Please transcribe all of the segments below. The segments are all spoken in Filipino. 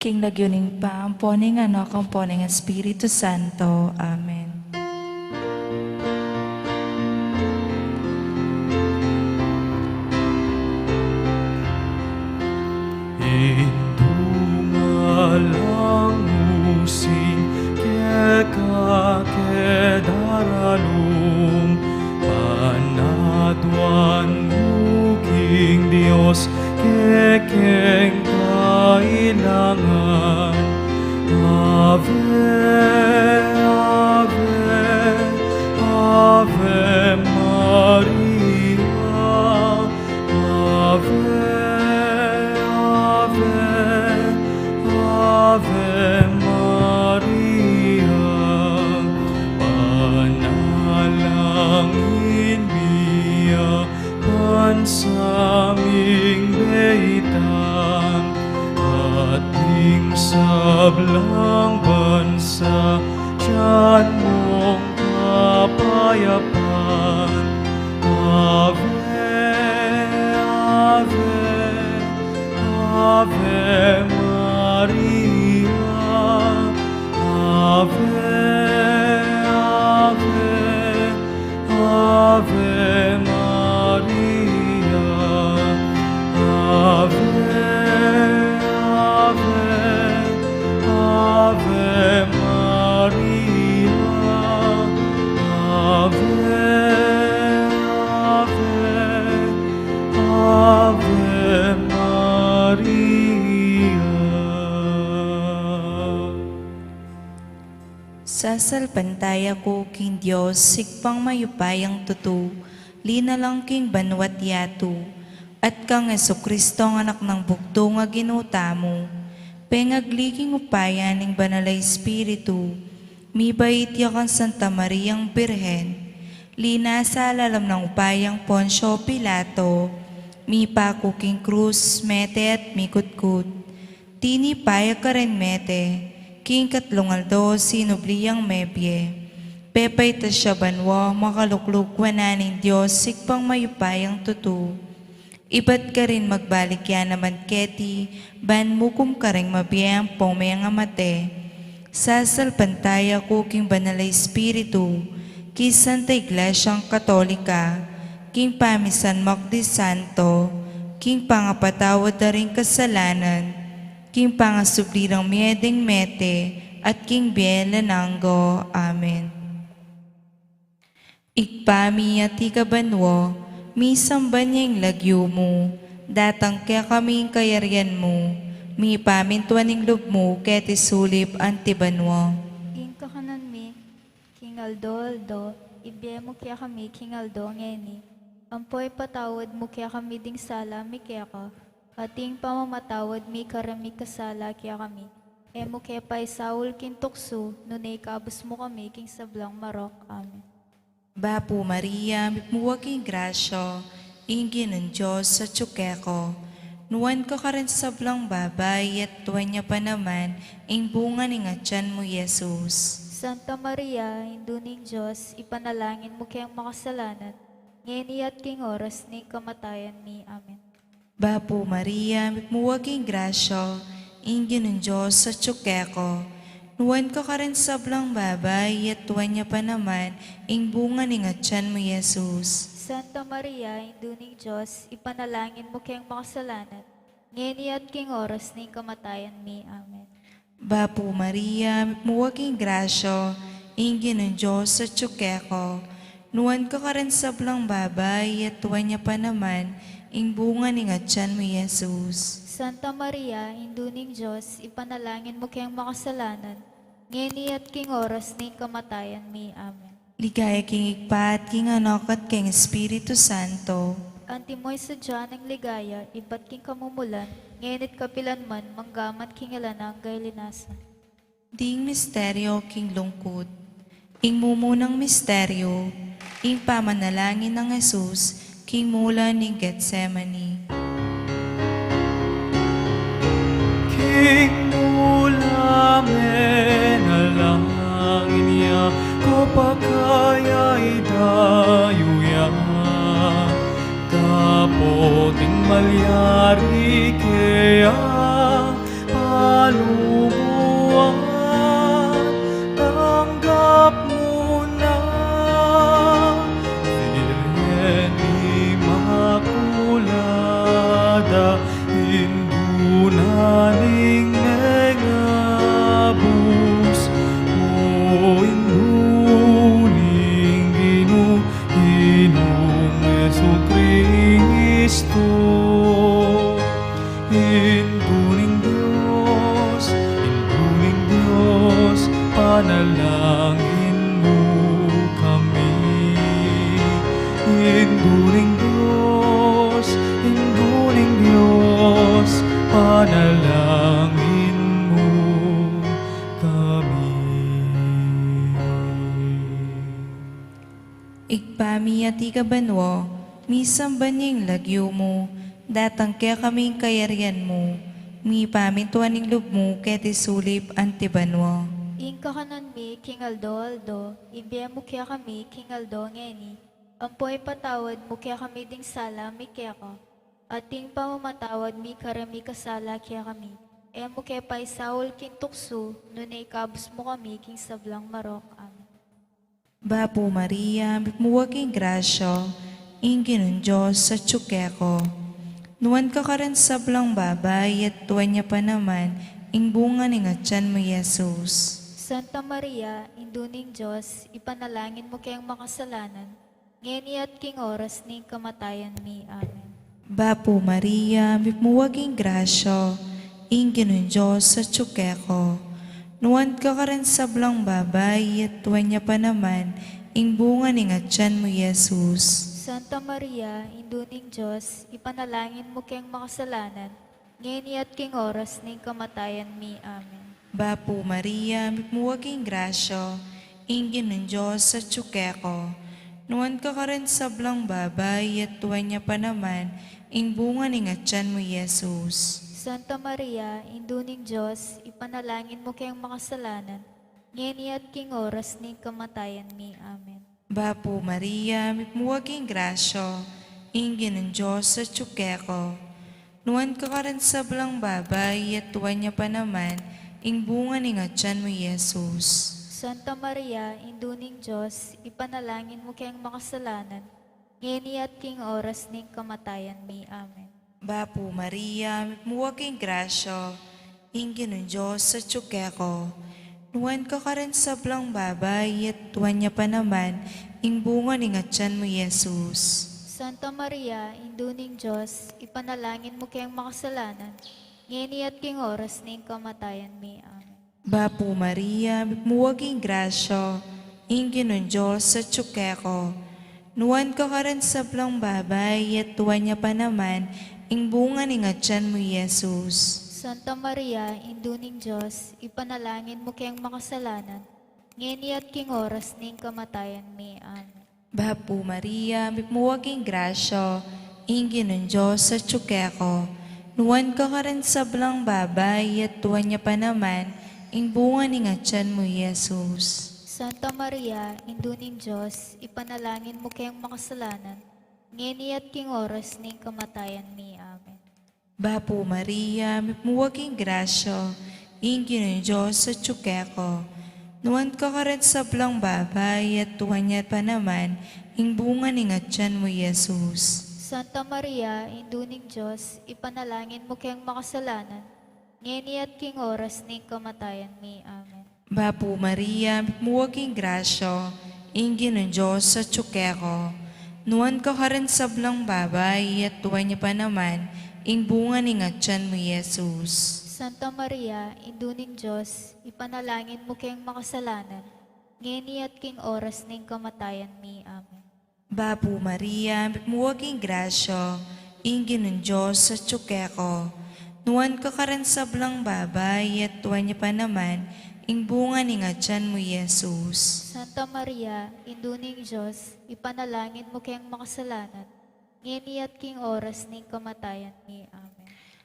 King nagyuning pa, ang poning anak, ang poning Espiritu Santo. Amen. Itumalang musing kekakedaralum panatuan muking Dios kekeng kailangan. Ave, Ave, Ave Maria. Ave, Ave, Ave Maria. Panalangin niya pansaming beitang ating sablang bansa, tiyan mong kapayapaan. Ave, Ave, Ave Maria. Ave, Ave, Ave Maria. Ave, Ave Maria. Ave, Ave Maria. Sasalpantay ako king Diyos, sikpang mayupay ang tutu, linalang king banwat yatu, at kang Jesucristo ang anak ng bugto nga ginuta mo. Pengagliging upayan ng Banalay Espiritu, mi bait yakan Santa Mariang Birhen, lina sa alalam ng upayang Ponsyo Pilato, mi pakuking krus, mete at mikutkut. Tini paya ka rin mete, king katlungaldo sinubliyang mebye. Pepay ta siya banwa, makalukluk wananing Diyos, sikpang mayupayang tutu. Iba't ka rin magbalik yan naman keti, ban mukum ka rin mabiyang pong mga mate. Sasalpantaya ko king Banalay Espiritu, ki Santa Iglesyang Katolika, king pamisan makdi santo, king pangapatawad na rin kasalanan, king pangasublirang miedeng mete, at king bielananggo. Amen. Ikpami at ikabanwo, misang banyang lagyo mo, datang kaya kaming kayaryan mo, mi pamintuaning loob mo, keti sulip antibanwo. King kakanan mi, King Aldo, ibye mo kaya kami, King Aldo, ngeni. Ampoy patawad mo kaya kami ding sala, mi kaya ka. Ating pamamatawad mi karami kasala kaya kami. E mo kaya pa'y Saul king tukso, nunay kabus mo kami, King Sablang Marok. Amen. Bapu Maria, mipuwaking grasyo, ingin ng Diyos sa tsukeko. Nuwan ko ka rin sa sablang babay, at tuwan niya pa naman, ing bunga ni ngatyan mo, Jesus. Santa Maria, induning Diyos, ipanalangin mo kayang makasalanan, ngeni at king oras ni kamatayan ni. Amen. Bapu Maria, mipuwaking grasyo, ingin ng Diyos sa tsukeko. Nuwan ko ka rin sa sablang babay, at tuwan niya pa naman, ing bunga ni ngatyan mo, Jesus. Santa Maria, induning Diyos, ipanalangin mo kayang makasalanan, ngeni at king oras ni kamatayan mi. Amen. Bapu Maria, mipuwaking grasyo, ingin ng Diyos sa tsukeko. Nuwan ko ka rin sa sablang babay, at tuwan niya pa naman, ing bunga ni ngatyan mo, Jesus. Santa Maria, induning Diyos, ipanalangin mo kayang makasalanan, ngeni at king oras ni kamatayan mi. Amen. Ligaya king ikpat, king anak at king Espiritu Santo. Antimoy sa dyan ng ligaya, iba't king kamumulan, ngenit kapilanman, manggamat king ilanang gaylinasan. Ding misteryo king lungkot. Ing mumunang misteryo, ing pamanalangin ng Jesus, king mula ni Getsemani. King mula menalangin niya, ko pagkaya idayuya. Kapoting malyari kaya palumuan, tanggap mo na. Sinileni makulada, indunaning negabus, o induning Ginong Jesucristo. Induning Diyos, panalangin mo kami. Induning Diyos, panalangin mo kami. Ikpami at ikabanwo, misang banyang lagyo mo, datang kaya kaming kayaryan mo, mi pamintuaning loob mo, keti sulip antibanwo. Ing kakanan mi, King Aldo, ibye mo kaya kami, King Aldo, ngeni. Ampoy patawad mo kaya kami ding sala, mi kaya ka. Ating pamamatawad mi karami kasala kaya kami. E mo kaya pa'y Saul king tukso, nunay kabus mo kami, King Sablang Marok. Amen. Bapu Maria, mipuwaking grasyo, ingin ng Diyos sa tsukeko. Nuwan ka ka rin sa sablang babay, at tuwan niya pa naman, ing bunga ni ngatyan mo, Jesus. Santa Maria, induning Diyos, ipanalangin mo kayang makasalanan, ngeni at king oras ni kamatayan mi. Amen. Bapu Maria, mipuwaking grasyo, ingin ng Diyos sa tsukeko. Nuwan ka ka rin sa sablang babay, at tuwan niya pa naman, ing bunga ni ngatyan mo, Jesus. Santa Maria, induning Diyos, ipanalangin mo kayang makasalanan, ngayon at king oras ning kamatayan mi. Amen. Bapo Maria, mipuwaging grasyo, ingin ng Diyos sa tsukeko. Nuwan ka rin sa blang babay, at tuwan niya pa naman, ing bunga ning atyan mo, Jesus. Santa Maria, induning Diyos, ipanalangin mo kayong makasalanan, ngayon at king oras ning kamatayan mi. Amen. Bapo Maria, mipuwaging grasyo, ingin ng Diyos sa tsukeko. Nuwan ka rin sa blang babay, at tuwan niya pa naman, ing bunga ning atyan mo, Jesus. Santa Maria, induning Diyos, ipanalangin mo kayong makasalanan, ngayon at king oras ning kamatayan mi. Amen. Bapo Maria, mipuwaging grasyo, ingin ng Diyos sa tsukeko. Nuwan ka rin sa blang babay, at tuwan niya pa naman, ing bunga ning atyan mo, Jesus. Santa Maria, induning Diyos, ipanalangin mo kayong makasalanan, ngayon at king oras ning kamatayan mi. Amen. Bapo Maria, mipuwaging grasyo, ingin ng Diyos sa tsukeko. Nuwan ka rin sa blang babay, at tuwan niya pa naman, ing bunga ning atyan mo, Jesus. Santa Maria, induning Diyos, ipanalangin mo kayong makasalanan, ngayon at king oras ning kamatayan mi. Amen. Bapo Maria, mipuwaging grasyo, ingin ng Diyos sa tsukeko. Nuwan ka rin sa blang babay, at tuwan niya pa naman, ing bunga ning atyan mo, Jesus. Santa Maria, induning Diyos, ipanalangin mo kayong makasalanan, ngayon at king oras ning kamatayan mi. Amen. Bapo Maria, mipuwaging grasyo, ingin ng Diyos sa tsukeko. Nuwan ka rin sa blang babay, at tuwan niya pa naman, ing bunga ning atyan mo, Jesus. Santa Maria, induning Diyos, ipanalangin mo kayong makasalanan, ngayon at king oras ning kamatayan mi. Amen. Bapo Maria, mipuwaging grasyo, ingin ng Diyos sa tsukeko. Nuwan ka rin sa blang babay, at tuwan niya pa naman, ing bunga ning atyan mo, Jesus. Santa Maria, induning Diyos, ipanalangin mo kayong makasalanan, ngayon at king oras ning kamatayan mi. Amen. Bapo Maria, mipuwaging grasyo, ingin ng Diyos sa tsukeko. Nuwan ka rin sa blang babay, at tuwan niya pa naman, ing bunga ning atyan mo, Jesus. Santa Maria, induning Diyos, ipanalangin mo kayong makasalanan, ngayon at king oras ning kamatayan mi. Amen.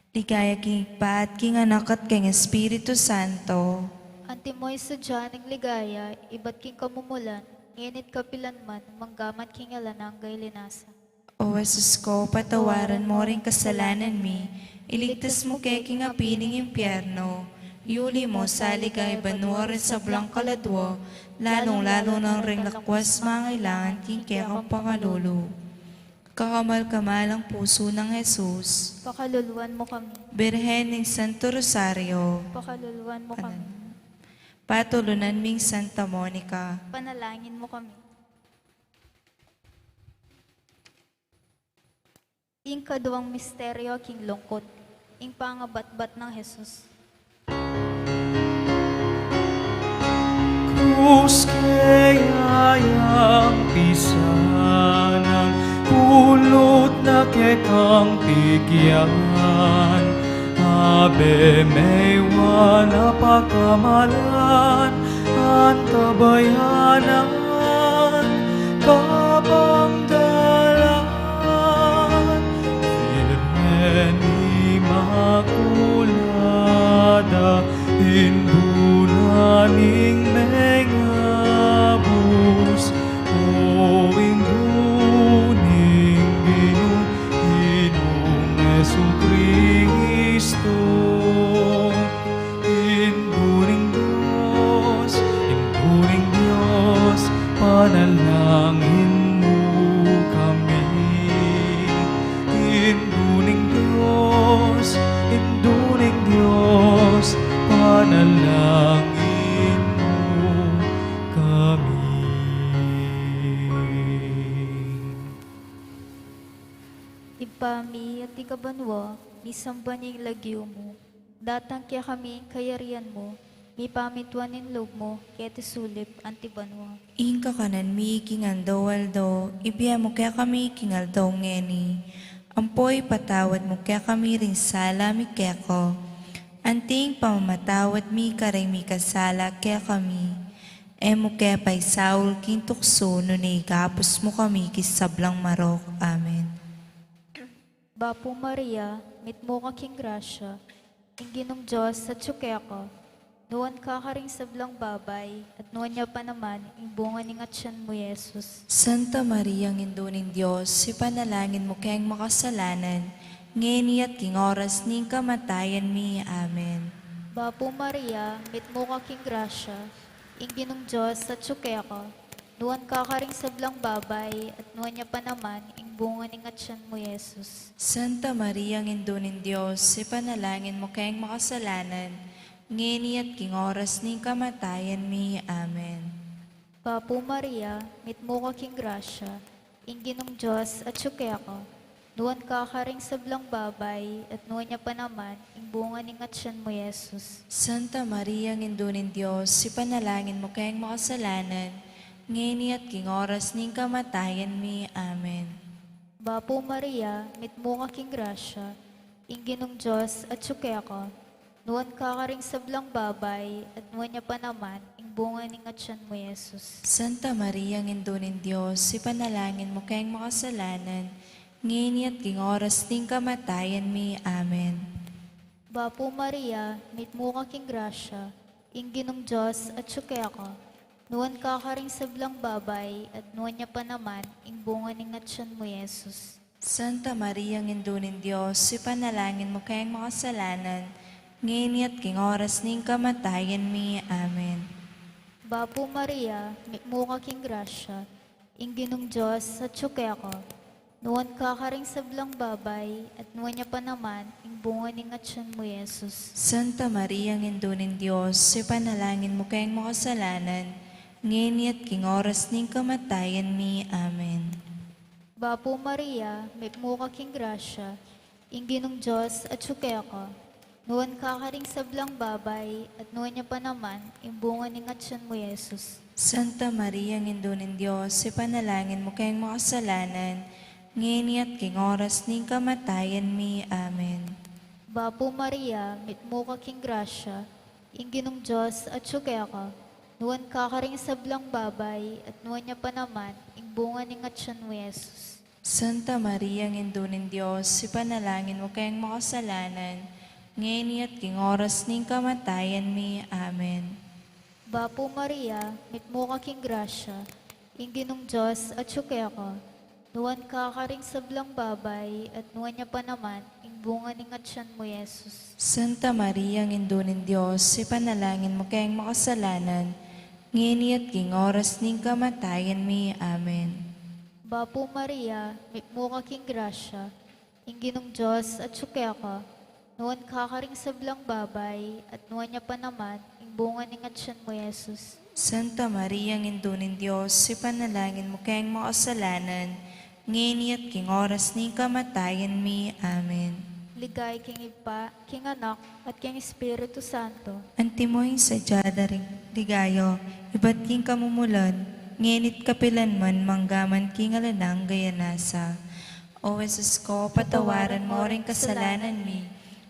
Ligaya king Pa at king Anak at king Espiritu Santo. Antimoy sa dyan ng ligaya, iba't king kamumulan, ngayon at kapilanman, manggaman king alanang gay linasa. O Jesus ko, patawaran mo rin kasalanan mi, iligtas mo kay king apining impyerno, yuli mo sa ligay banuarin sa blang kaladwo, lalong-lalo ng ring lakwas mangailangan king kaya kang pangalulu. Kakamal-kamal ang puso ng Jesus, Pakaluluan mo kami, Birhen ng Santo Rosario, pakaluluan mo kami, patulunan ming Santa Monica, panalangin mo kami. Ing kaduwang misteryo king lungkot, ing pangabatbat ng Jesus. Krus kayang pisanang pulot na kekang tigyan. Abe maywa na pakamalan antabayanan kabangdalan Virgen Immaculada Indulaning mengabus O induning Ginong Jesucristo Induning Diyos panalangin mo kami Induning Diyos panalangin mo kami. Ipami at ikabanwa, misamba niyang lagyo mo. Datang kaya kami kayarian mo, mi pamitwanin loob mo, kaya tisulip antibanwa. Inka kanan mi kingaldo waldo, ibiya mo kaya kami kingaldo ngeni. Ampoy patawad mo kaya kami rin sala mi kaya ko. Anting pamamatawad mi karay mi kasala kaya kami. Emo kaya pa'y Saul king tukso no gapos mo kami kisablang marok. Amen. Bapo Maria, mit mo ka king grasya, Ginong Diyos sa tsukeko, nuwan ka ka ring sablang babay, at nuwan niya pa naman, bunga ni ngatsan mo, Yesus. Santa Maria, ang Induning Diyos, si panalangin mo kayang makasalanan, ngeni at king oras ning kamatayan mi. Amen. Bapo Maria, mit mo ka king grasya, Ginong Diyos sa tsukeko, nuwan ka ka ring sablang babay, at nuwan niya pa naman, bunga ni ngatsan mo, Yesus. Santa Maria, ang Induning Diyos, si panalangin mo kayang makasalanan, ngeni at king oras ning kamatayan mi. Amen. Bapo Maria, mit mo ka king grasya, Ginong Diyos at tsukeko, nuwan ka ka ring sablang babay, at nuwan niya pa naman, bunga ni ngatsan mo, Yesus. Santa Maria, ang Induning Diyos, si panalangin mo kayang makasalanan, ngeni at king oras ning kamatayan mi. Amen. Bapo Maria, mit mo ka king grasya, Ginong Diyos at tsukeko, nuwan ka ka ring sablang babay, at nuwan niya pa naman, bunga ni ngatsan mo, Yesus. Santa Maria, ang Induning Diyos, si panalangin mo kayang makasalanan, ngeni at king oras ning kamatayan mi. Amen. Bapo Maria, mit mo ka king grasya, Ginong Diyos at tsukeko, nuwan ka ka ring sablang babay, at nuwan niya pa naman, bunga ni ngatsan mo, Yesus. Santa Maria, ang Induning Diyos, si panalangin mo kayang makasalanan, ngeni at king oras ning kamatayan mi. Amen. Bapo Maria, mit mo ka king grasya, Ginong Diyos at tsukeko, nuwan ka ka ring sablang babay, at nuwan niya pa naman, bunga ni ngatsan mo, Yesus. Santa Maria, ang Induning Diyos, si panalangin mo kayang makasalanan, ngeni at king oras ning kamatayan mi. Amen. Bapo Maria, mit mo ka king grasya, Ginong Diyos at tsukeko, nuwan ka ka ring sablang babay, at nuwan niya pa naman, bunga ni ngatsan mo, Yesus. Santa Maria, ang Induning Diyos, si panalangin mo kayang makasalanan, ngeni at king oras ning kamatayan mi. Amen. Bapo Maria, mit mo ka king grasya, Ginong Diyos at tsukeko, nuwan ka ka ring sablang babay, at nuwan niya pa naman, bunga ni ngatsan mo, Yesus. Santa Maria, ang Induning Diyos, si panalangin mo kayang makasalanan, ngeni at king oras ning kamatayan mi. Amen. Bapo Maria, mit mo ka king grasya, Ginong Diyos at tsukeko, nuwan ka ka ring sablang babay, at nuwan niya pa naman, bunga ni ngatsan mo, Yesus. Santa Maria, ang Induning Diyos, si panalangin mo kayang makasalanan, ngeni at king oras ning kamatayan mi. Amen. Bapo Maria, mit mo ka king grasya, Ginong Diyos at tsukeko, nuwan ka ka ring sablang babay, at nuwan niya pa naman, bunga ni ngatsan mo, Yesus. Santa Maria, ang Induning Diyos, si panalangin mo kayang makasalanan, ngeni at king oras ning kamatayan mi. Amen. Ligay king Ipa, king Anak, at king Espiritu Santo. Antimoy sadyada ring ligayo, iba't king kamumulan, ngenit kapilan man manggaman king alanang gayanasa. O Jesus ko, patawaran mo ring kasalanan mi,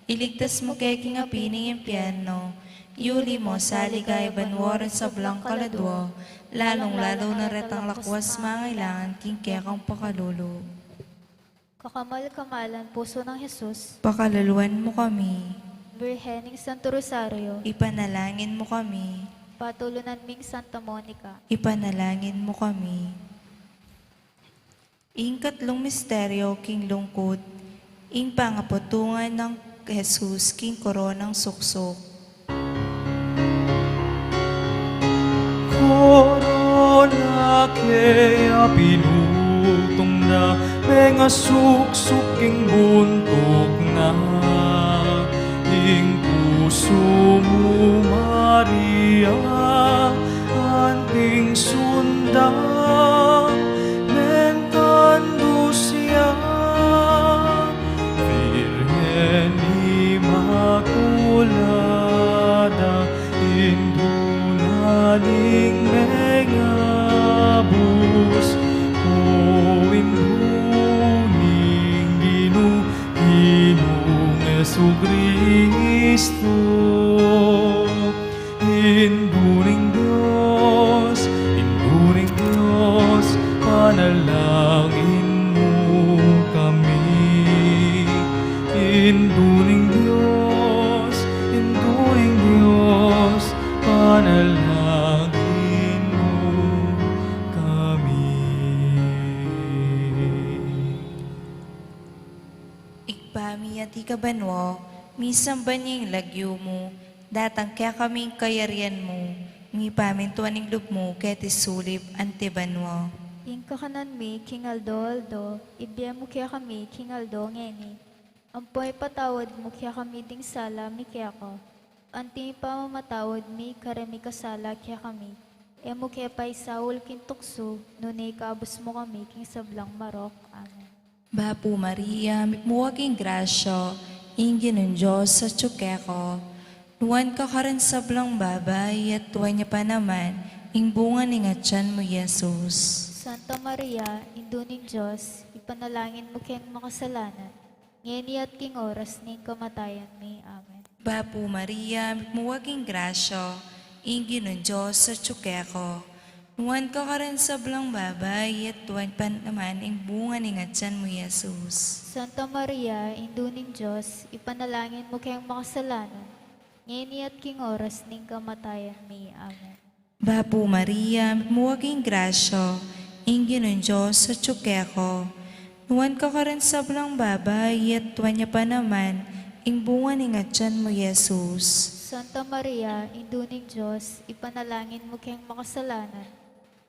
iligtas mo kay king apining impyerno, iuli mo sa ligay banwaran sa blang kaladwa, lalong-lalo na retang lakwas mangailangan king kekang pakalulo. Kakamal-kamalan, puso ng Jesus, Pakaluluan mo kami, Birhening Santo Rosario, ipanalangin mo kami, Patulunan ming Santa Monica. ipanalangin mo kami. Ing-katlong misteryo, king lungkot, ing pangaputungan ng Jesus, king koronang suksok. Corona kaya pinutong na mga suksuking buntok na ing puso mo, Maria, anting sundang mentando siya, Virgen Immaculada, indunaling mengabus, o induning panalangin mo kami. Ikpami at ikabanwo, misang banyang lagyo mo, datang kaya kaming kayarian mo, ngipamin tuwaning lub mo, ket isulib antibanwo. Ing kakanan mi, King Aldo, ibiyem mo kaya kami, King Aldo, ngeni. Ampoy patawad mo kaya kami ding sala, mi kaya ko. Anting pamamatawad mi, karami kasala kaya kami. Emo kaya pa'y Saul kintukso, nunay kabus mo kami, King Sablang Marok. Amen. Bapu Maria, muwaging grasyo, ingin ng Diyos sa tsukeko. Nuwan ka ka rin sa blang babay, at tuwa niya pa naman, ing bunga ni nga tiyan mo, Jesus. Santa Maria, Induning Diyos, ipanalangin mo kayang makasalanan, ngeni at king oras ning kamatayan mi. Amen. Bapu Maria, muwaging grasyo, ingin ng Diyos sa tsukeko. Nuwan ka ka rin sa blang babay, at tuwa pa naman, ing bunga ni nga tiyan mo, Jesus. Santa Maria, Induning Diyos, ipanalangin mo kayang makasalanan, ngeni at king oras ning kamatayan mi. Amen. Bapu Maria, muwaging grasyo, ingin ng Diyos sa tsukeko. Nuwan ka ka rin sa blang babay, at tuwa niya pa naman, ing bunga ni nga tiyan mo, Jesus. Santa Maria, Induning Diyos, ipanalangin mo kayang makasalanan,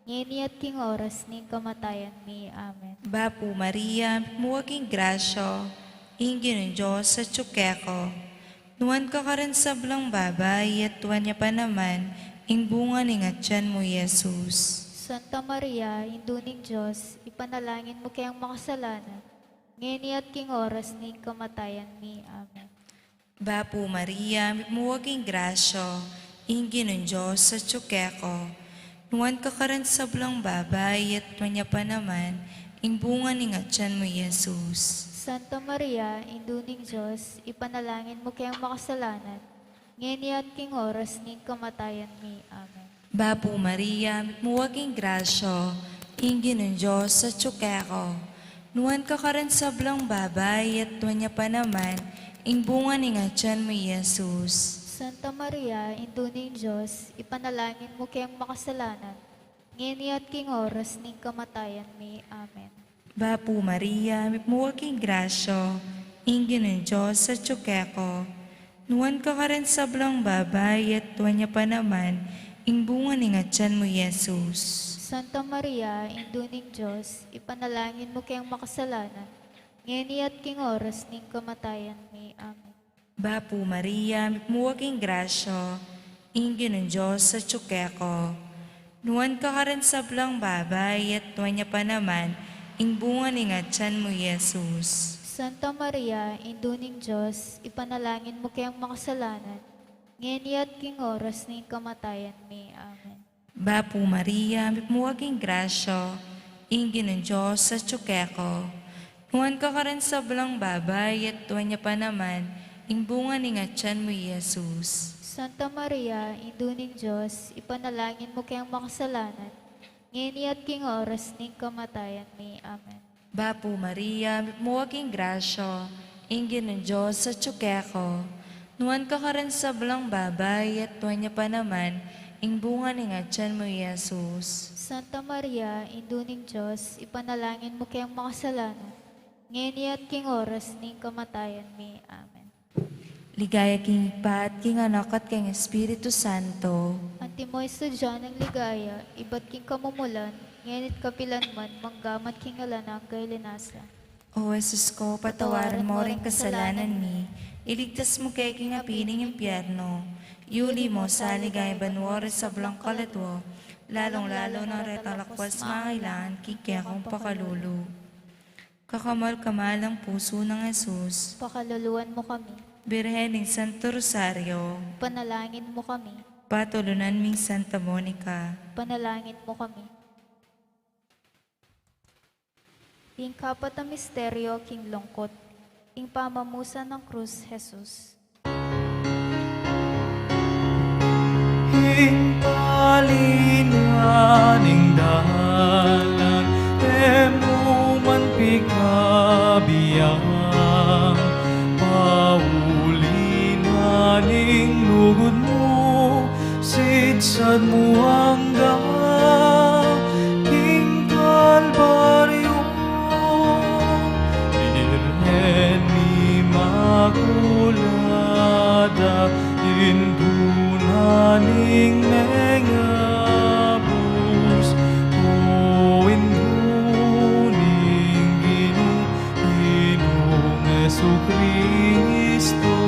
ngeni at king oras ning kamatayan mi. Amen. Bapu Maria, muwaging grasyo, ingin ng Diyos sa tsukeko. Nuwan ka ka rin sa blang babay, at tuwa niya pa naman, ing bunga ni nga tiyan mo, Jesus. Santa Maria, Induning Diyos, ipanalangin mo kayang makasalanan, ngeni at king oras ning kamatayan mi. Amen. Bapu Maria, muwaging grasyo, ingin ng Diyos sa tsukeko. Nuwan ka ka rin sa blang babay, at tuwa niya pa naman, ing bunga ni nga tiyan mo, Jesus. Santa Maria, Induning Diyos, ipanalangin mo kayang makasalanan, ngeni at king oras ning kamatayan mi. Amen. Bapu Maria, muwaging grasyo, ingin ng Diyos sa tsukeko. Nuwan ka ka rin sa blang babay, at tuwa niya pa naman, ing bunga ni nga tiyan mo, Jesus. Santa Maria, Induning Diyos, ipanalangin mo kayang makasalanan, ngeni at king oras ning kamatayan mi. Amen. Bapu Maria, muwaging grasyo, ingin ng Diyos sa tsukeko. Nuwan ka ka rin sa blang babay, at tuwa niya pa naman, ing bunga ni nga tiyan mo, Jesus. Santa Maria, Induning Diyos, ipanalangin mo kayang makasalanan, ngeni at king oras ning kamatayan mi. Amen. Bapu Maria, muwaging grasyo, ingin ng Diyos sa tsukeko. Nuwan ka ka rin sa blang babay, at tuwa niya pa naman, ing bunga ni nga tiyan mo, Jesus. Santa Maria, Induning Diyos, ipanalangin mo kayang makasalanan, ngeni at king oras ning kamatayan mi. Amen. Bapu Maria, muwaging grasyo, ingin ng Diyos sa tsukeko. Nuwan ka ka rin sa blang babay, at tuwa niya pa naman, ing bunga ni nga tiyan mo, Jesus. Santa Maria, Induning Diyos, ipanalangin mo kayang makasalanan, ngeni at king oras ning kamatayan mi. Amen. Bapu Maria, muwaging grasyo, ingin ng Diyos sa tsukeko. Nuwan ka ka rin sa blang babay, at tuwa niya pa naman, ing bunga ni nga tiyan mo, Jesus. Santa Maria, Induning Diyos, ipanalangin mo kayang makasalanan, ngeni at king oras ning kamatayan mi. Amen. Ligaya king Ipa at king Anak at king Espiritu Santo. Antimoy sadya ng ligaya, iba't king kamumulan, ngenit kapilan man, manggamat king alanang kay linasa. O Jesus ko, patawaran mo rin kasalanan mi. Iligtas mo kay king apining impyerno. Iuli mo sa ligay banwari sa blang kalatwo. Lalong-lalo na retalakwas mangailangan kikya kong pakalulu. Kakamal-kamal ang puso ng Jesus. Pakaluluan mo kami, Birhen ng Santo Rosario. panalangin mo kami, Patulunan ming Santa Monica. panalangin mo kami. Ing kapat na misteryo, king lungkot, ing pamamusan ng krus, Jesus. Hingpalinaning dalan, emo man pikabiyang, paulinaning lugod mo, si sad mo hanggang king Kalbaryo. Virgen Immaculada, indunaning mengabus, o induning Ginong Jesucristo.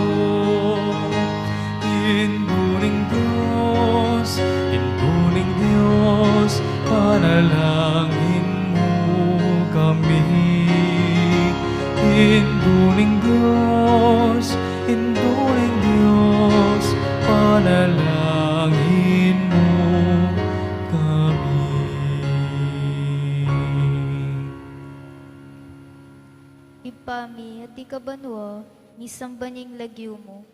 Induning Diyos, panalangin mo kami. Induning Diyos, panalangin mo kami. Ipami at ikabanwa, misang baning lagyo mo.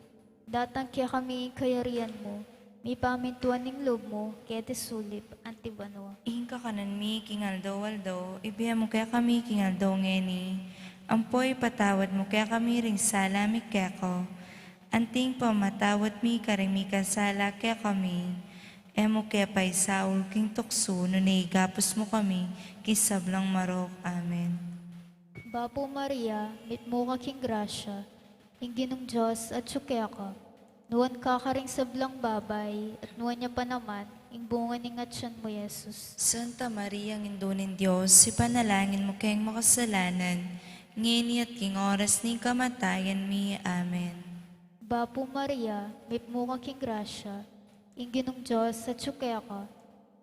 Datang kaya kami kayarian mo. Mi pamintuan ng loob mo, kaya sulip, antibanwa. Inka kanan mi, King Aldo Waldo, ibiya mo kaya kami, King Aldo ngeni. Ampoy patawad mo kaya kami ring sala mi kaya ko. Anting pamatawad mi karing mi kasala kaya kami. Emo kaya pa'y saul king tukso, nunay gapos mo kami, kisablang marok. Amen. Bapo Maria, mit mo ka king grasya, Ginong Diyos at sukya ka. Nuwan ka karing sablang babay, at nuwan niya pa naman, bunga ni ngatsan mo, Yesus. Santa Maria, Indunin Diyos, si panalangin mo kayong makasalanan, ngini at king oras ni kamatayan mi. Amen. Bapo Maria, mit mo ka king grasya, Ginong Diyos at sukya ka.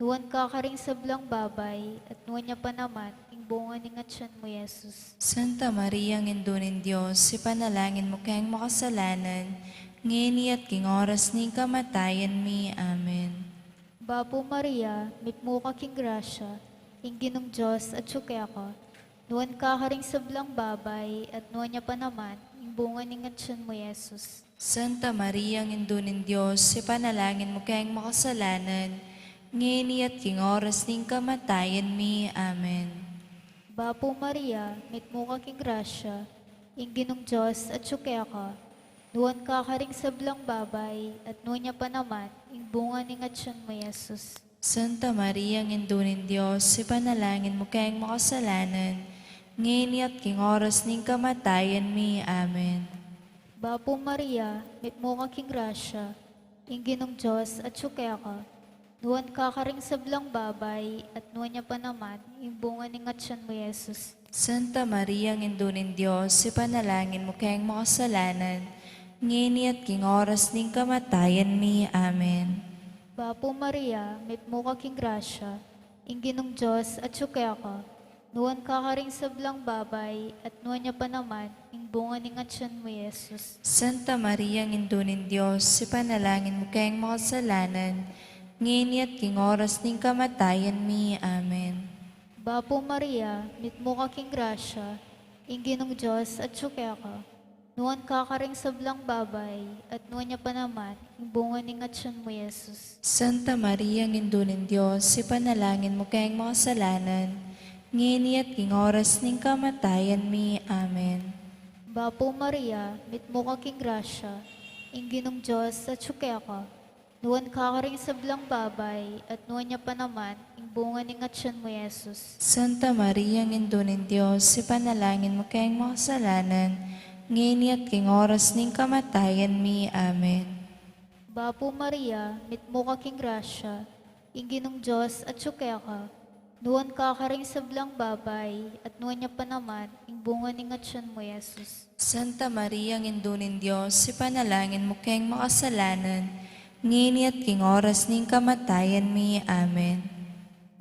Nuwan ka karing sablang babay, at nuwan niya pa naman, bunga ni ngatsan mo, Yesus. Santa Maria, Indunin Diyos, si panalangin mo kayong makasalanan, ngini at king oras ni kamatayan mi. Amen. Bapo Maria, mit mo ka king grasya, Ginong Diyos at sukya ka. Nuwan ka karing sablang babay, at nuwan niya pa naman, bunga ni ngatsan mo, Yesus. Santa Maria, Indunin Diyos, si panalangin mo kayong makasalanan, ngini at king oras ni kamatayan mi. Amen. Bapo Maria, mit mo ka king grasya, Ginong Diyos at sukya ka. Nuwan ka karing sablang babay, at nuwan niya pa naman, bunga ni ngatsan mo, Yesus. Santa Maria, Indunin Diyos, si panalangin mo kayong makasalanan, ngini at king oras ni kamatayan mi. Amen. Bapo Maria, mit mo ka king grasya, Ginong Diyos at sukya ka. Nuwan ka karing sablang babay, at nuwan niya pa naman, bunga ni ngatsan mo, Yesus. Santa Maria, Indunin Diyos, si panalangin mo kayong makasalanan, ngini at king oras ni kamatayan mi. Amen. Bapo Maria, mit mo ka king grasya, Ginong Diyos at sukya ka. Nuwan ka karing sablang babay, at nuwan niya pa naman, bunga ni ngatsan mo, Yesus. Santa Maria, Indunin Diyos, si panalangin mo kayong makasalanan, ngini at king oras ni kamatayan mi. Amen. Bapo Maria, mit mo ka king grasya, Ginong Diyos at sukya ka. Nuwan ka karing sablang babay, at nuwan niya pa naman, bunga ni ngatsan mo, Yesus. Santa Maria, Indunin Diyos, si panalangin mo kayong makasalanan, ngini at king oras ni kamatayan mi. Amen. Bapo Maria, mit mo ka king grasya, Ginong Diyos at sukya ka. Nuwan ka karing sablang babay, at nuwan niya pa naman, bunga ni ngatsan mo, Yesus. Santa Maria, Indunin Diyos, si panalangin mo kayong makasalanan, ngini at king oras ni kamatayan mi. Amen. Bapo Maria, mit mo ka king grasya, Ginong Diyos at sukya ka. Nuwan ka karing sablang babay, at nuwan niya pa naman, bunga ni ngatsan mo, Yesus. Santa Maria, Indunin Diyos, si panalangin mo kayong makasalanan, ngini at king oras ni kamatayan mi. Amen.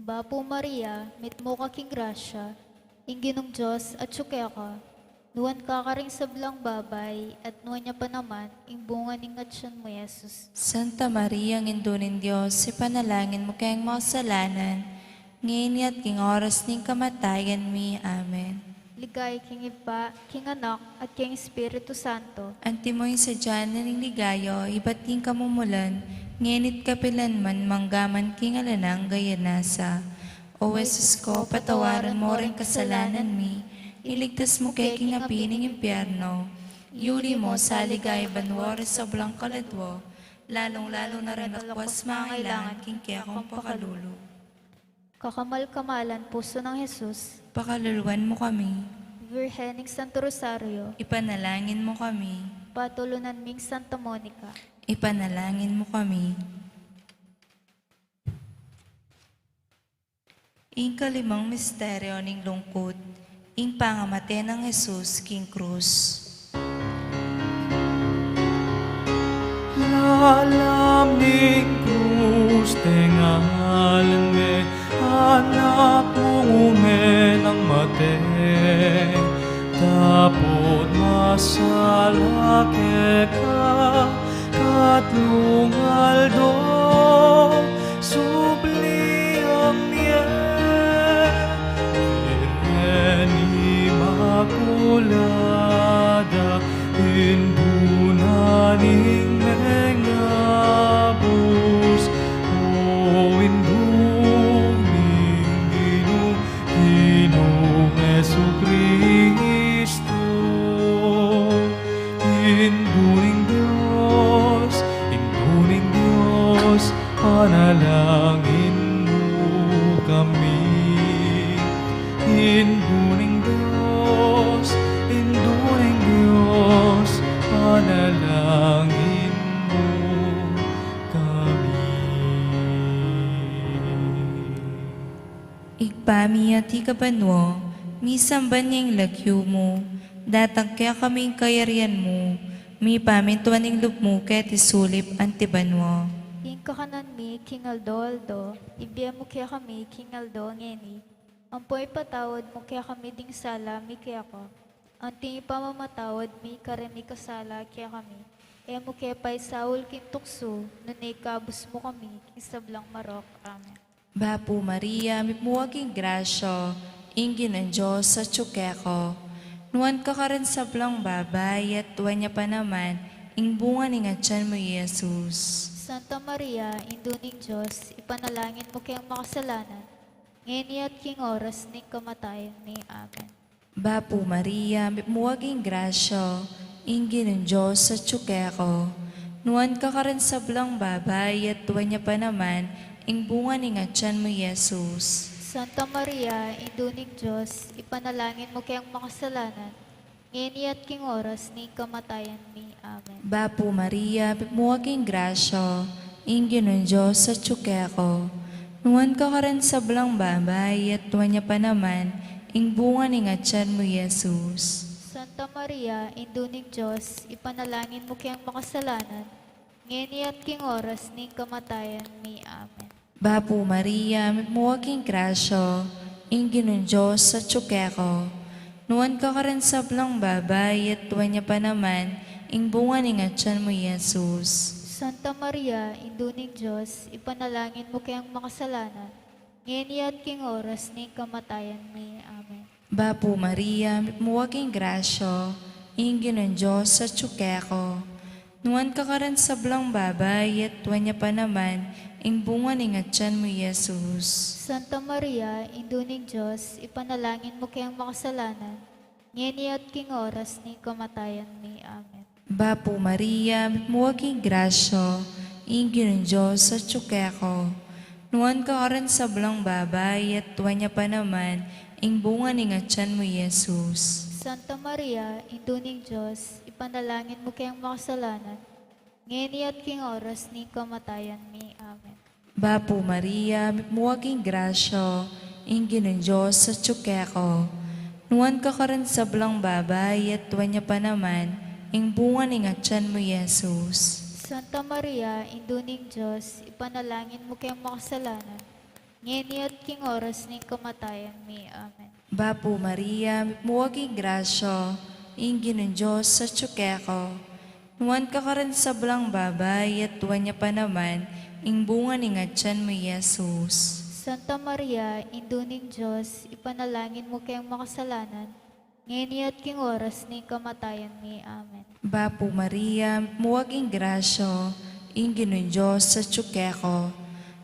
Bapo Maria, mit mo ka king grasya, Ginong Diyos at sukya ka. Nuwan ka karing sablang babay, at nuwan niya pa naman, bunga ni ngatsan mo, Yesus. Santa Maria, Indunin Diyos, si panalangin mo kayong makasalanan, ngini at king oras ni kamatayan mi. Amen. Ligay king Iba, king Anak, at king Espiritu Santo. Antimoy sa dyan na ning ligayo, iba't king kamumulan, ngenit kapilanman manggaman king alanang gayanasa. O Jesus ko, patawaran mo rin kasalanan mi, iligtas mo kay king apining impyerno, yuri mo sa ligay banwari sa blang kaladwo, lalong-lalo na rin akwas mangailangan king kaya kong pakalulu. Kakamal-kamalan puso ng Jesus, Pakaluluan mo kami, Virhening Santo Rosario, ipanalangin mo kami, patulunan ming Santa Monica, ipanalangin mo kami. Ing kalimang misteryo ning lungkot, ing pangamate ng Jesus king krus. Lalam ning krus tengalan me anak mong umenang mate tapot masalake ka katlungaldo subliang niya Ireni Makulada indunaning mengabus o induning Ginong Jesucristo induning Diyos panalangin mo kami induning Diyos panalangin mo kami. Igpami at ikabanwo, misamban niyang lagyo mo, datang kaya kaming kayarian mo, mi pamintuan ning lupmo ket isulip antibanwo. ing kakanan mi King Aldo, ibiyem mo kaya kami King Aldo ngeni, ampoy patawad mo kaya kami ding sala mi kaya ko, anting ipamamatawad mi karemi kasala kaya kami, mo kaya pa'y Saul king tukso, nunay kabus mo kami, king sablang marok. Amen. Bapu Maria, mipuwaging grasyo, ingin ang Diyos sa tsukeko. Nuwan ka rin sa blang babay at tuwan niya pa naman, ing bunga ni ngatsan mo, Jesus. Santa Maria, induning Diyos, ipanalangin mo kayang makasalanan, ngayon at king oras ning kamatayan ni. Amen. Bapu Maria, mipuwaging grasyo, ingin ang Diyos sa tsukeko. Nuwan ka rin sa blang babay at tuwan niya pa naman, ing bunga ni ngatsan mo, Jesus. Santa Maria, induning Diyos, ipanalangin mo kayang makasalanan, ngayon at king oras ning kamatayan ni. Amen. Bapu Maria, mipuwaging grasyo, ingin ang Diyos sa tsukeko. Nuwan ka rin sa blang babay at tuwan niya pa naman, ing bunga ni ngatsan mo, Jesus. Santa Maria, induning Diyos, ipanalangin mo kayang makasalanan, ngayon at king oras ning kamatayan ni. Amen. Bapu Maria, mipuwaging grasyo, ingin ang Diyos sa tsukeko. Nuwan ka rin sa blang babay at tuwan niya pa naman, ing bunga ni ngatsan mo, Jesus. Santa Maria, induning Diyos, ipanalangin mo kayang makasalanan, ngayon at king oras ning kamatayan ni. Amen. Bapu Maria, mipuwaging grasyo, ingin ang Diyos sa tsukeko. Nuwan ka rin sa blang babay at tuwan niya pa naman, ing bunga ni ngatsan mo, Jesus. Santa Maria, induning Diyos, ipanalangin mo kayang makasalanan, ngayon at king oras ning kamatayan ni. Amen. Bapu Maria, mipuwaging grasyo, ingin ang Diyos sa tsukeko. Nuwan ka rin sa blang babay at tuwan niya pa naman, ing bunga ni ngatsan mo, Jesus. Santa Maria, induning Diyos, ipanalangin mo kayang makasalanan, ngayon at king oras ning kamatayan ni. Amen. Bapu Maria, mipuwaging grasyo, ingin ang Diyos sa tsukeko. Nuwan ka rin sa blang babay at tuwan niya pa naman, ing bunga ni ngatsan mo, Jesus. Santa Maria, induning Diyos, ipanalangin mo kayang makasalanan, ngayon at king oras ning kamatayan ni. Amen. Bapu Maria, mipuwaging grasyo, ingin ang Diyos sa tsukeko. Nuwan ka rin sa blang babay at tuwan niya pa naman, ing bunga ni ngatsan mo, Jesus. Santa Maria, induning Diyos, ipanalangin mo kayang makasalanan, ngayon at king oras ning kamatayan ni. Amen. Bapu Maria, mipuwaging grasyo, ingin ang Diyos sa tsukeko.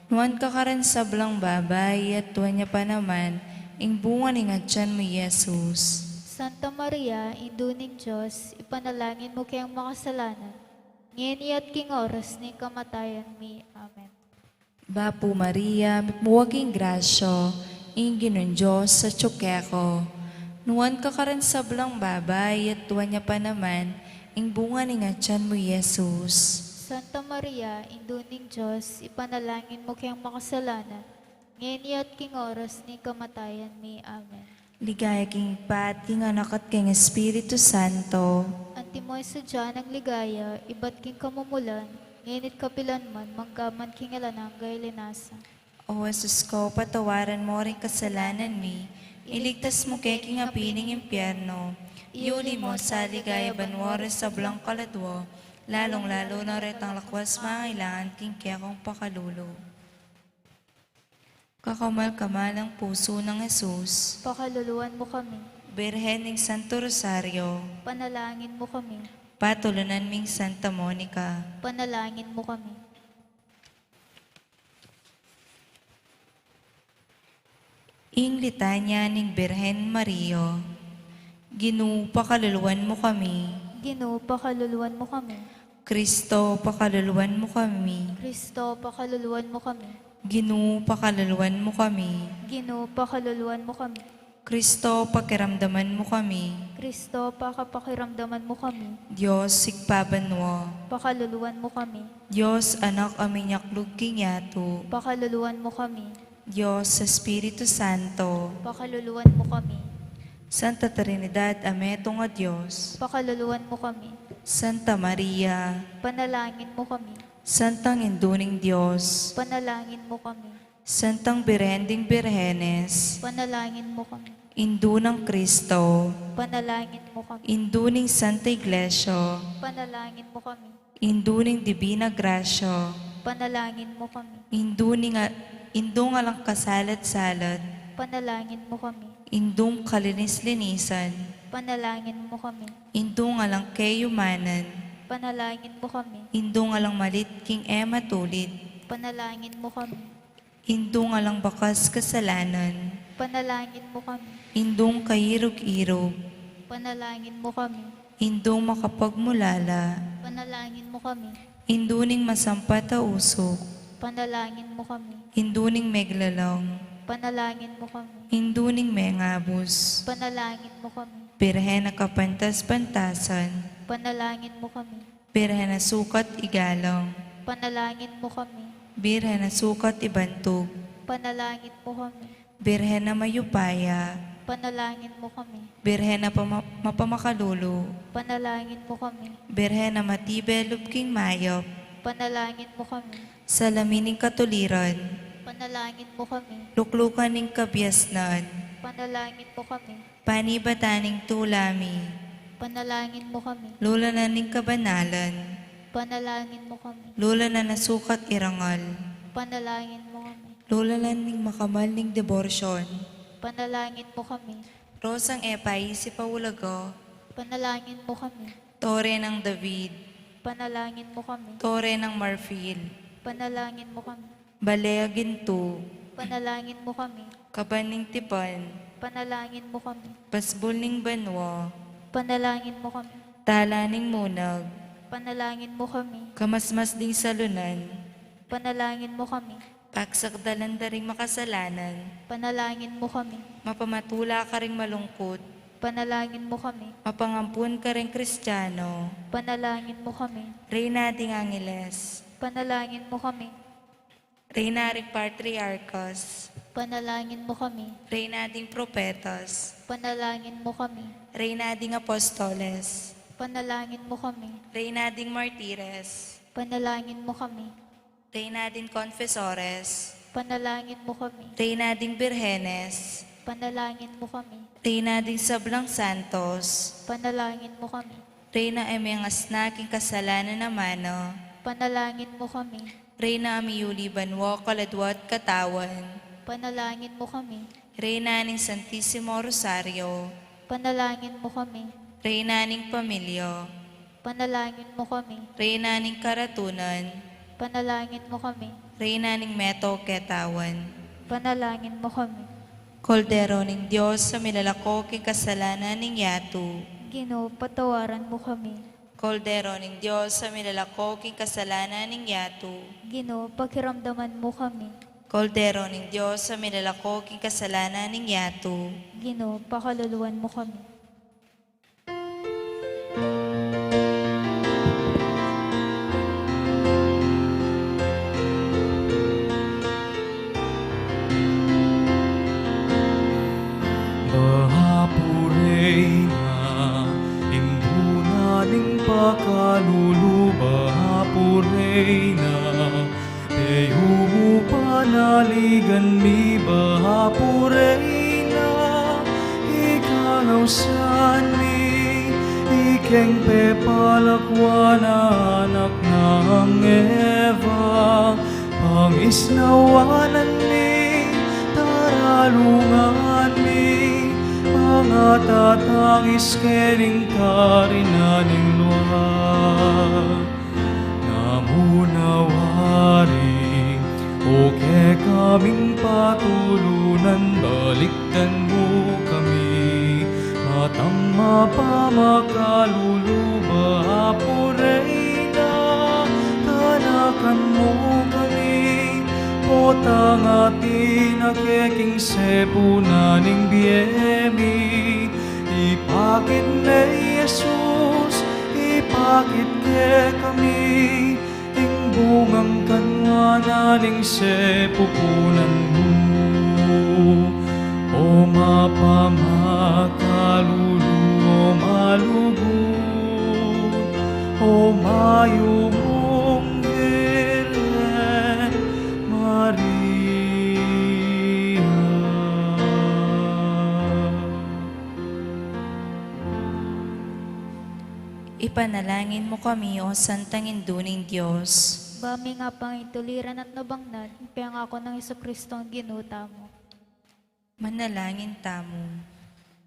Nuwan ka rin sa blang babay at tuwan niya pa naman, ing bunga ni ngatsan mo, Jesus. Santa Maria, induning Diyos, ipanalangin mo kayang makasalanan, ngeni at king oras ni kamatayan mi. Amen. Bapo Maria, muwaging grasyo, ingin ng Diyos sa tsukeko. Nuwan ka ka rin sa blang babay, at tuwan niya pa naman, ing bunga ni nga tiyan mo, Jesus. Santa Maria, induning Diyos, ipanalangin mo kayang makasalanan, ngeni at king oras ni kamatayan mi. Amen. Ligaya king pat, king anak at king Espiritu Santo. Antimoy sa dyan ang ligaya, iba't king kamumulan, ngenit kapilan man, manggaman king alananggay linasa. O Jesus ko, patawaran mo rin kasalanan mi, iligtas mo kay king apining impyerno, iuli mo sa ligaya banwari sa blang kaladwo, lalong-lalo na retang lakwas mangailangan king kiyakong pakalulo. Kakamal-kamal ang puso ng Jesus, Pakaluluan mo kami, Birhen ng Santo Rosario, panalangin mo kami, patulunan ming Santa Monica, panalangin mo kami. ing litanya ning Birhen Mario, Ginoo, pakaluluan mo kami, Ginoo, pakaluluan mo kami. Kristo, pakaluluan mo kami, Kristo, pakaluluan mo kami. Ginoo, pakaluluan mo kami, Ginoo, pakaluluan mo kami. Kristo, pakiramdaman mo kami, Kristo, pakapakiramdaman mo kami. Diyos, sigpaban mo, Pakaluluan mo kami. Diyos, anak aminyaklug king yato, Pakaluluan mo kami. Diyos, Espiritu Santo, Pakaluluan mo kami. Santa Trinidad, Ameto nga Diyos, Pakaluluan mo kami. Santa Maria, Panalangin mo kami. Santang Induning Diyos, Panalangin mo kami. Santang Birhending Birhenes, Panalangin mo kami. Indu ng Kristo, Panalangin mo kami. Induning Santa Iglesia, Panalangin mo kami. Induning Divina Gracia, Panalangin mo kami. Indung alang kasalat-salat, Panalangin mo kami. Indung kalinis-linisan, Panalangin mo kami. Indung alang kayumanan, Panalangin mo kami. Indung alang malit king ema tulid, Panalangin mo kami. Indung alang bakas kasalanan, Panalangin mo kami. Indung kairog-irog, Panalangin mo kami. Indung makapagmulala, Panalangin mo kami. Induning masampat a usok, Panalangin mo kami. Induning meglalang, Panalangin mo kami. Induning mengabos, Panalangin mo kami. Birhen na kapantas-pantasan, Panalangin mo kami. Birhen na sukat igalang, Panalangin mo kami. Birhen na sukat ibantog, Panalangin mo kami. Birhen na mayupaya, Panalangin mo kami. Birhen na mapamakalulo, Panalangin mo kami. Birhen na matibelop king mayop, Panalangin mo kami. Salamining katuliran, Panalangin mo kami. Luklukan ning kabyasnan, Panalangin mo kami. Panibataning tulami, Panalangin mo kami. Lula na ning kabanalan, Panalangin mo kami. Lula na nasukat irangal, Panalangin mo kami. Lula na ning makamal ning deborsyon, Panalangin mo kami. Rosang epay si Paulago, Panalangin mo kami. Tore ng David, Panalangin mo kami. Tore ng Marfil, Panalangin mo kami. Balea Ginto, Panalangin mo kami. Kabaning Tipan, Panalangin mo kami. Pasbol ning Banwa, Panalangin mo kami. Talaning Munag, Panalangin mo kami. Kamasmas ding Salunan, Panalangin mo kami. Pagsakdalan da ring makasalanan, Panalangin mo kami. Mapamatula ka ring malungkot, Panalangin mo kami. Mapangampun ka ring Kristiyano, Panalangin mo kami. Reyna ding Angeles, Panalangin mo kami. Reyna ring Patriarchos, Panalangin mo kami. Reyna ding Propetas, Panalangin mo kami. Reyna ding Apostoles, Panalangin mo kami. Reyna ding Martires, Panalangin mo kami. Reyna ding Confesores, Panalangin mo kami. Reyna ding Birhenes, Panalangin mo kami. Reyna ding Sablang Santos, Panalangin mo kami. Reyna emengas naking kasalanan na mano, Panalangin mo kami. Reyna amiyuli banwa kaladwat katawan, Panalangin mo kami. Reyna ning Santissimo Rosario, Panalangin mo kami. Reyna ning Pamilyo, Panalangin mo kami. Reyna ning Karatunan, Panalangin mo kami. Reyna ning Meto Ketawan, Panalangin mo kami. Koldero ning Diyos sa milalako king kasalanan ning yato, Ginoo, patawaran mo kami. Koldero ning Diyos sa milalako king kasalanan ning yato. Ginoo, pakiramdaman mo kami. Koldero ning Diyos sa milalako king kasalanan ning yato. Ginoo, pakaluluwan mo kami. Bahapurey na imbuna ning pakalulu. Bahapurey na Deo panaligan mi. Bahapurey na ikalausan mi. Ikeng pepalakwan anak ng Eva. Pangisnawanan mi, taralungan mi, mga tatangis kening karinaning luha. Namunawari, oke kaming patulunan, baliktan mo kami, matang mapamakalulu. Bahapurey na, kanakan mo kami, potang atin akeking sepunaning biyemi. Ipakit na Jesus, ipakit ke kami, ing bungang kanwananing sepupunan mo. O mapamakalulu, o malugod, o mayumong Virgen Maria. Ipanalangin mo kami, O Santang Induning Diyos. Bami nga pangituliran at nabangnan, impiyang ako ng Jesucristo ang ginuta mo. Manalangin tamo.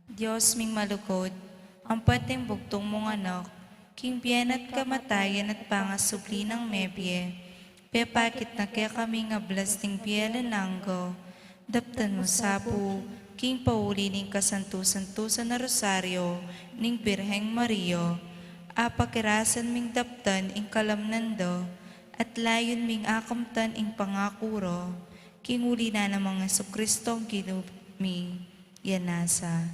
Diyos ming malukod, ang pating bugtong mong anak, king biyan at kamatayan at pangasubli ng mebye, pepakit na kaya kami nga blasting biyalan langgo, daptan mo sapo, king pauli ning kasantusan-tusan na rosaryo, ning Birheng Mario, apakirasan ming daptan ing kalamnando, at layon ming akamtan ing pangakuro, king uli na ng mga Jesucristong ginumi, yanasa.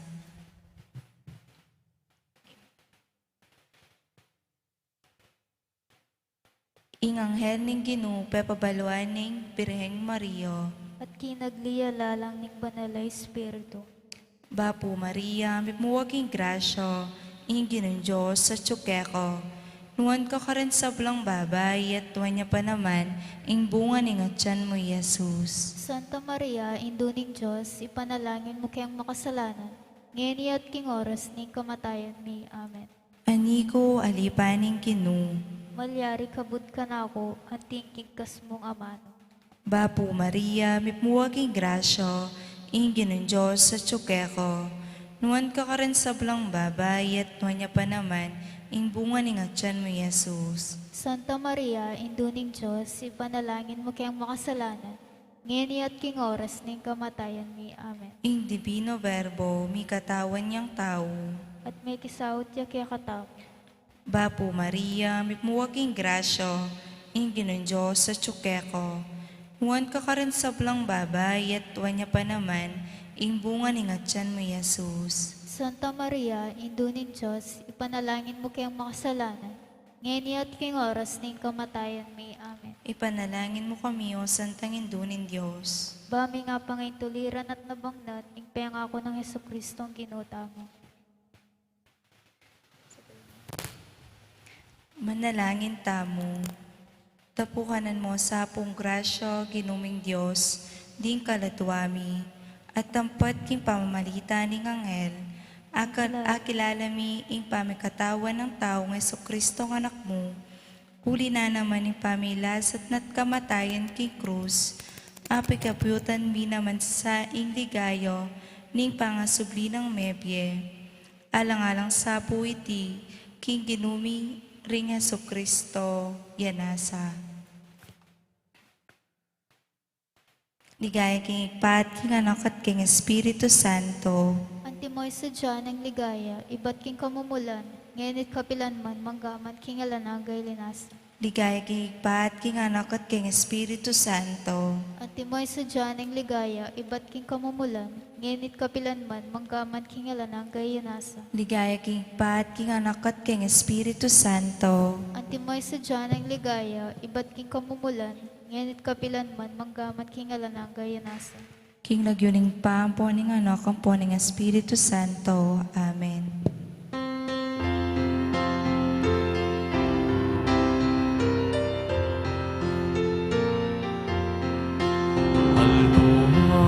Ing anghel ning Ginoo pepabaluan ning Birheng Mario. At kinagliyala lang ning banalay Espiritu. Bapo Maria, mimuwaging grasyo, ing Ginoong Diyos sa tsukeko. Nuwan ka ka rin sa blang babay, at tuwan niya pa naman, ing bunga ning atyan mo, Jesus. Santa Maria, Induning Diyos, ipanalangin mo kayang makasalanan, ngayon at king oras ning kamatayan mi. Amen. Aniko alipaning Ginoo. Malyari kabud ka na ako, at tingking kas mong amano. Bapo Maria, mimuwaging grasyo, ing Ginoong Diyos sa tsukeko. Nuwan ka ka rin sa blang babay, at tuwan niya pa naman, ing bunga ning atyan mo, Jesus. Santa Maria, Induning Diyos, ipanalangin mo kayang makasalanan, ngayon at king oras ning kamatayan mi. Amen. Ing Divino Verbo, mi katawan niyang tao. At may kisawot ya kaya katamo. Bapo Maria, mimuwaging grasyo, ing Ginoong Diyos sa tsukeko. Nuwan ka ka rin sa blang babay, at tuwan niya pa naman, ing bunga ning atyan mo, Jesus. Santa Maria, Induning Diyos, ipanalangin mo kayang makasalanan, ngayon at king oras ning kamatayan mi. Amen. Ipanalangin mo kami, O Santang Induning Diyos. Bami nga pangituliran at nabangnan, ingpeng ako ng Jesucristo ang ginuta mo. Manalangin tamo. Tapukanan mo sa pong grasyo, ginuming Diyos, ding kalatuami, at tampat king pamamalita ning anghel, akilala mi ing pamikatawan ng tao ng Jesucristo ng anak mo, huli na naman ing pamilas at natkamatayan king krus, apikaputan mi naman sa ing ligayo, ning pangasubli ng mebye, alang-alang sa iti, king ginumi ring Jesucristo, yanasa. Ligaya king ipat, king anak at king Espiritu Santo. Antimoy sa dyan ang ligaya, iba't king kamumulan, ngenit kapilanman, manggaman king alanagay linas. Ligaya king Igpat, king Anak at king Espiritu Santo. At timoy sa dyaning ligaya, ibat king kamumulan, ngenit kapilanman, manggaman king alanagay yanasa. Ligaya king Igpat, king Anak at king Espiritu Santo. At timoy sa dyaning ligaya, ibat king kamumulan, ngenit kapilanman, manggaman king alanagay yanasa. King nagyuning pa, ang poning Anak, ang poning Espiritu Santo. Amen.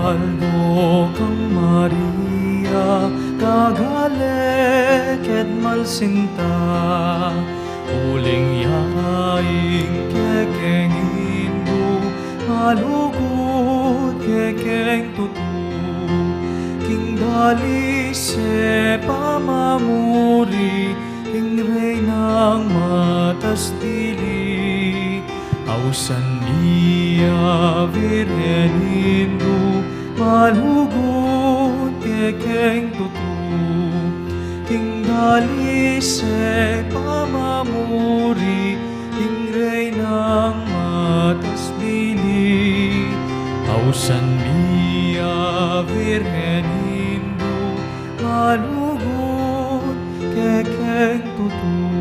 Aldo kang Maria, kagalek et malsinta, uling yaing kekeng Hindu, malugod kekeng tutu, king dali se pamamuri, king reynang matas dili, ausan niya Virgen Hindu, malugod kekeng tutu, king dali se pamamuri, king reynang matas dili, ausan niya Virgen Hindu, malugod kekeng tutu.